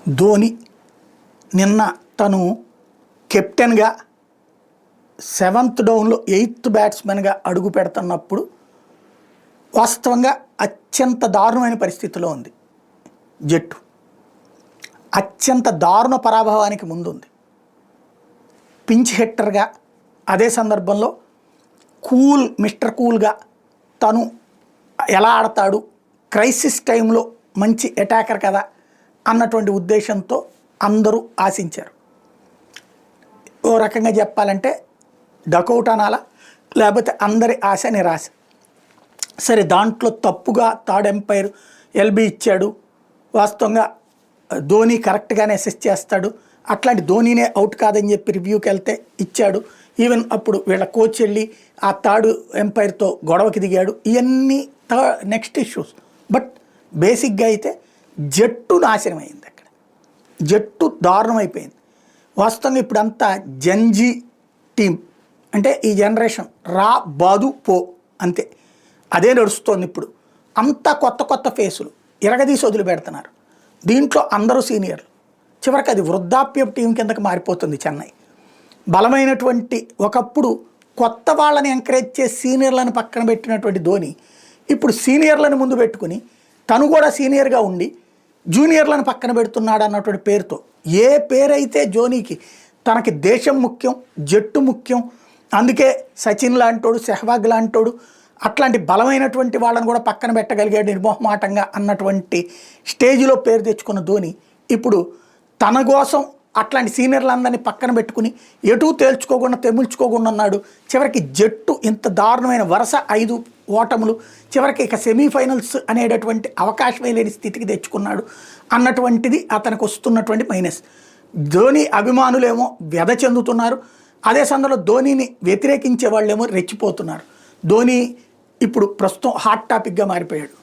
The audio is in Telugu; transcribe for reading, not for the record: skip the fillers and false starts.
ధోని నిన్న తను కెప్టెన్గా 7th డౌన్లో 8th బ్యాట్స్మెన్గా అడుగు పెడుతున్నప్పుడు వాస్తవంగా అత్యంత దారుణమైన పరిస్థితిలో ఉంది జట్టు. అత్యంత దారుణ పరాభవానికి ముందుంది. పించ్ హిట్టర్గా, అదే సందర్భంలో మిస్టర్ కూల్గా తను ఎలా ఆడతాడు, క్రైసిస్ టైంలో మంచి అటాకర్ కదా అన్నటువంటి ఉద్దేశంతో అందరూ ఆశించారు. ఓ రకంగా చెప్పాలంటే డకౌట్ అనాలా, లేకపోతే అందరి ఆశ నిరాశ. సరే, దాంట్లో తప్పుగా థర్డ్ ఎంపైర్ ఎల్బీ ఇచ్చాడు. వాస్తవంగా ధోని కరెక్ట్గానే అసెస్ చేస్తాడు, అట్లాంటి ధోనినే అవుట్ కాదని చెప్పి రివ్యూకి వెళ్తే ఇచ్చాడు. ఈవెన్ అప్పుడు వీళ్ళ కోచ్ వెళ్ళి ఆ థర్డ్ ఎంపైర్తో గొడవకి దిగాడు. ఇవన్నీ నెక్స్ట్ ఇష్యూస్. బట్ బేసిక్గా అయితే జట్టు నాశనం అయింది. అక్కడ జట్టు దారుణం అయిపోయింది. వాస్తవంగా ఇప్పుడంతా జంజీ టీం, అంటే ఈ జనరేషన్ రా బాదు పో అంతే, అదే నడుస్తోంది. ఇప్పుడు అంతా కొత్త కొత్త ఫేసులు ఇరగదీసి వదిలిపెడుతున్నారు. దీంట్లో అందరూ సీనియర్లు. చివరికి అది వృద్ధాప్య టీం కిందకి మారిపోతుంది చెన్నై. బలమైనటువంటి ఒకప్పుడు కొత్త వాళ్ళని ఎంకరేజ్ చేసి సీనియర్లను పక్కన పెట్టినటువంటి ధోని ఇప్పుడు సీనియర్లను ముందు పెట్టుకుని తను కూడా సీనియర్గా ఉండి జూనియర్లను పక్కన పెడుతున్నాడు అన్నటువంటి పేరుతో, ఏ పేరైతే ధోనికి తనకి దేశం ముఖ్యం, జట్టు ముఖ్యం, అందుకే సచిన్ లాంటోడు, సెహ్వాగ్ లాంటోడు అట్లాంటి బలమైనటువంటి వాళ్ళని కూడా పక్కన పెట్టగలిగాడు నిర్మోహమాటంగా అన్నటువంటి స్టేజ్లో పేరు తెచ్చుకున్న ధోని ఇప్పుడు తన కోసం అట్లాంటి సీనియర్లందరినీ పక్కన పెట్టుకుని ఎటు తేల్చుకోకుండా తెముల్చుకోకుండా ఉన్నాడు. చివరికి జట్టు ఇంత దారుణమైన వరుస 5 ఓటములు, చివరికి ఇక సెమీఫైనల్స్ అనేటటువంటి అవకాశమే లేని స్థితికి తెచ్చుకున్నాడు అన్నటువంటిది అతనికి వస్తున్నటువంటి మైనస్. ధోని అభిమానులేమో వ్యధ చెందుతున్నారు, అదే సందర్భంలో ధోనిని వ్యతిరేకించే వాళ్ళేమో రెచ్చిపోతున్నారు. ధోని ఇప్పుడు ప్రస్తుతం హాట్ టాపిక్గా మారిపోయాడు.